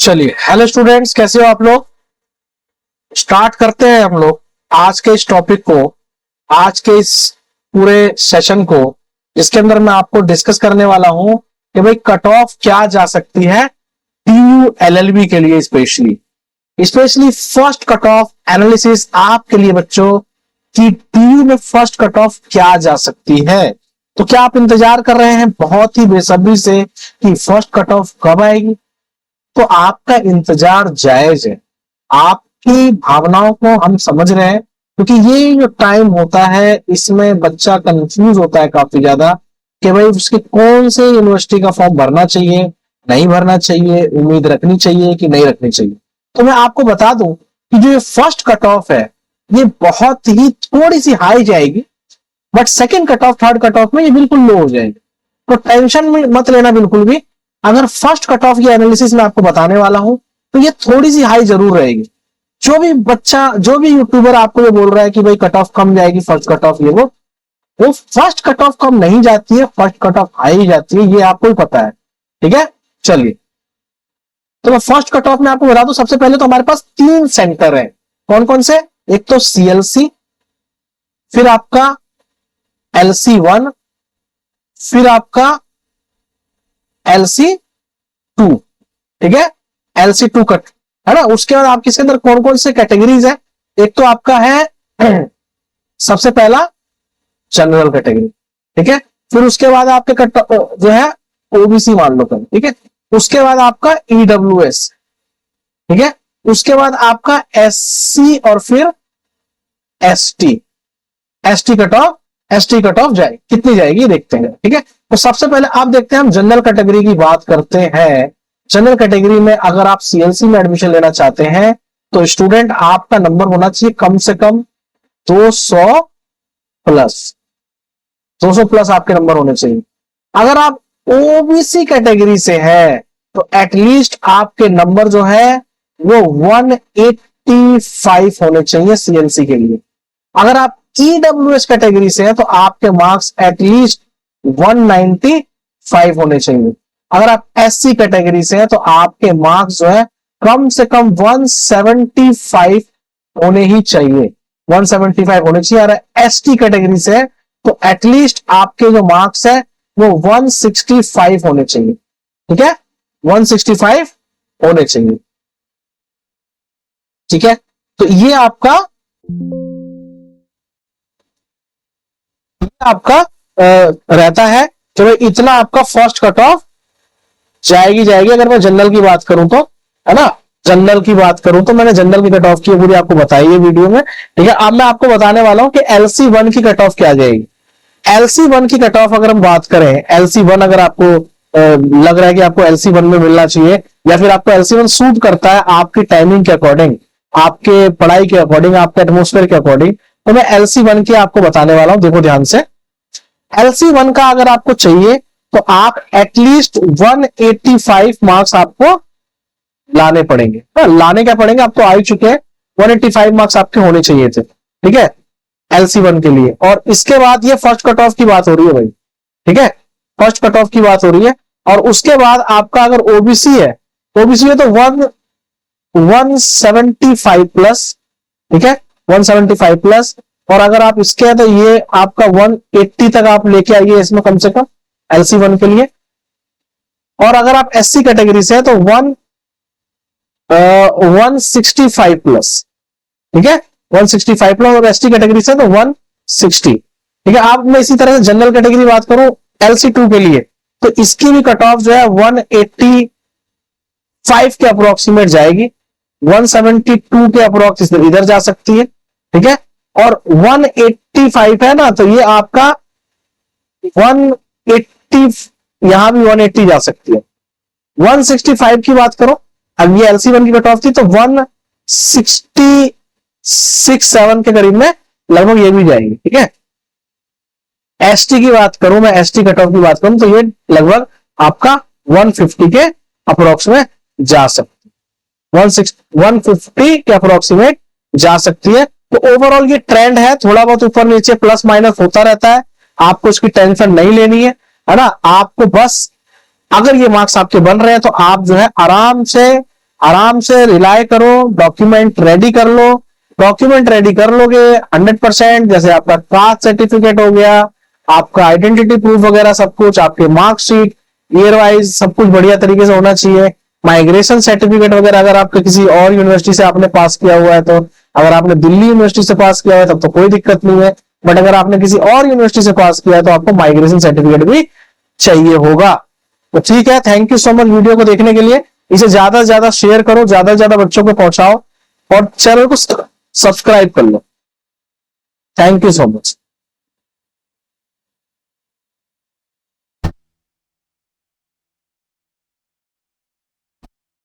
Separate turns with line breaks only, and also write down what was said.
चलिए, hello students, कैसे हो आप लोग। स्टार्ट करते हैं हम लोग आज के इस टॉपिक को, आज के इस पूरे सेशन को, जिसके अंदर मैं आपको डिस्कस करने वाला हूं कि भाई कट ऑफ क्या जा सकती है टीयू एलएलबी के लिए। Specially first cut off analysis आपके लिए बच्चों कि टीयू में फर्स्ट कट ऑफ क्या जा सकती है। तो क्या आप इंतजार कर रहे हैं बहुत ही बेसब्री से कि फर्स्ट कट ऑफ कब आएगी? तो आपका इंतजार जायज है, आपकी भावनाओं को हम समझ रहे हैं, क्योंकि ये जो टाइम होता है इसमें बच्चा कंफ्यूज होता है काफी ज्यादा कि भाई उसके कौन से यूनिवर्सिटी का फॉर्म भरना चाहिए, नहीं भरना चाहिए, उम्मीद रखनी चाहिए कि नहीं रखनी चाहिए। तो मैं आपको बता दूं कि जो ये फर्स्ट कट ऑफ है ये बहुत ही थोड़ी सी हाई जाएगी, but second cut off, third cut off में ये बिल्कुल लो हो जाएगी। तो टेंशन में मत लेना बिल्कुल भी। अगर फर्स्ट कट ऑफ की एनालिसिस में आपको बताने वाला हूं तो ये थोड़ी सी हाई जरूर रहेगी। जो भी बच्चा, जो भी यूट्यूबर आपको ये बोल रहा है कि भाई कट ऑफ कम जाएगी, फर्स्ट कट ऑफ ये वो फर्स्ट कट ऑफ कम नहीं जाती है, फर्स्ट कट ऑफ हाई जाती है, ये आपको ही पता है। ठीक है, चलिए तो मैं फर्स्ट कट ऑफ में आपको बता दूं। सबसे पहले तो हमारे पास 3 सेंटर है। कौन कौन से? एक तो सीएलसी, फिर आपका LC1, फिर आपका LC2। ठीक है, LC2 कट है ना। उसके बाद आपके इसके अंदर कौन कौन से कैटेगरीज है? एक तो आपका है सबसे पहला जनरल कैटेगरी, ठीक है। फिर उसके बाद आपके कट जो है ओबीसी मान लो कर, ठीक है। उसके बाद आपका ईडब्ल्यूएस, ठीक है। उसके बाद आपका एससी और फिर एसटी। एसटी कट ऑफ जाए कितनी जाएगी देखते हैं, ठीक है। तो सबसे पहले आप देखते हैं, हम जनरल कैटेगरी की बात करते हैं। जनरल कैटेगरी में अगर आप सीएलसी में एडमिशन लेना चाहते हैं तो स्टूडेंट आपका नंबर होना चाहिए कम से कम 200 प्लस। 200 प्लस आपके नंबर होने चाहिए। अगर आप ओबीसी कैटेगरी से हैं तो एटलीस्ट आपके नंबर जो है वो 185 होने चाहिए सीएलसी के लिए। अगर आप ईडब्ल्यूएस कैटेगरी से हैं तो आपके मार्क्स एटलीस्ट 195 होने चाहिए। अगर आप एससी कैटेगरी से हैं तो आपके मार्क्स जो है कम से कम 175 होने ही चाहिए, 175 होने चाहिए। अगर एसटी कैटेगरी से है तो एटलीस्ट आपके जो मार्क्स है वो 165 होने चाहिए, ठीक है, 165 होने चाहिए, ठीक है। तो ये आपका रहता है कि भाई इतना आपका फर्स्ट कट ऑफ जाएगी। अगर मैं जनरल की बात करूं तो, है ना, जनरल की बात करूं तो मैंने जनरल की कट ऑफ की पूरी आपको बताई है वीडियो में, ठीक है। अब मैं आपको बताने वाला हूं कि LC1 की कट ऑफ क्या जाएगी। LC1 की कट ऑफ अगर हम बात करें, LC1 अगर आपको लग रहा है कि आपको LC1 में मिलना चाहिए या फिर आपको LC1 सूट करता है आपकी टाइमिंग के अकॉर्डिंग, आपके पढ़ाई के अकॉर्डिंग, आपके एटमोस्फेयर के अकॉर्डिंग, तो मैं LC1 की आपको बताने वाला हूं। देखो ध्यान से, LC1 का अगर आपको चाहिए तो आप एटलीस्ट 185 मार्क्स आपको लाने पड़ेंगे। लाने क्या पड़ेंगे, आप तो आ ही चुके हैं, 185 मार्क्स आपके होने चाहिए थे, ठीक है, LC1 के लिए। और इसके बाद ये फर्स्ट कट ऑफ की बात हो रही है भाई, ठीक है, फर्स्ट कट ऑफ की बात हो रही है। और उसके बाद आपका अगर ओबीसी है तो 175 प्लस, ठीक है, 175 प्लस। और अगर आप इसके हैं तो ये आपका 180 तक आप लेके आइए इसमें कम से कम LC1 के लिए। और अगर आप एससी कैटेगरी से है तो 165 प्लस, ठीक है, 165 प्लस। और एसटी कैटेगरी से तो 160, ठीक है। आप मैं इसी तरह से जनरल कैटेगरी बात करूं LC2 के लिए तो इसकी भी कट ऑफ जो है 185 के अप्रोक्सीमेट जाएगी, 172 के अप्रोक्स इधर जा सकती है, ठीक है। और 185 है ना, तो ये आपका 180, यहां भी 180 जा सकती है। 165 की बात करो, अब ये LC1 की कट ऑफ थी तो 166-7 के करीब में लगभग ये भी जाएगी, ठीक है। एसटी की बात करूं, मैं एसटी कट ऑफ की बात करूं तो ये लगभग आपका 150 के अप्रोक्स में जा सकती है, 150 के अप्रोक्सीमेट जा सकती है। तो ओवरऑल ये ट्रेंड है, थोड़ा बहुत ऊपर नीचे प्लस माइनस होता रहता है, आपको इसकी टेंशन नहीं लेनी है ना। आपको बस अगर ये मार्क्स आपके बन रहे हैं तो आप जो है आराम से आराम से रिलाय करो, डॉक्यूमेंट रेडी कर लो। डॉक्यूमेंट रेडी कर लोगे 100%, जैसे आपका कास्ट सर्टिफिकेट हो गया, आपका आइडेंटिटी प्रूफ वगैरह सब कुछ, आपके मार्कशीट ईयर वाइज सब कुछ बढ़िया तरीके से होना चाहिए। माइग्रेशन सर्टिफिकेट वगैरह अगर आपके किसी और यूनिवर्सिटी से आपने पास किया हुआ है तो, अगर आपने दिल्ली यूनिवर्सिटी से पास किया है तब तो कोई दिक्कत नहीं है, बट अगर आपने किसी और यूनिवर्सिटी से पास किया है तो आपको माइग्रेशन सर्टिफिकेट भी चाहिए होगा। तो ठीक है, thank you so much video को देखने के लिए। इसे ज्यादा से ज्यादा शेयर करो, ज्यादा से ज्यादा बच्चों को पहुंचाओ और चैनल को सब्सक्राइब कर लो। Thank you so much.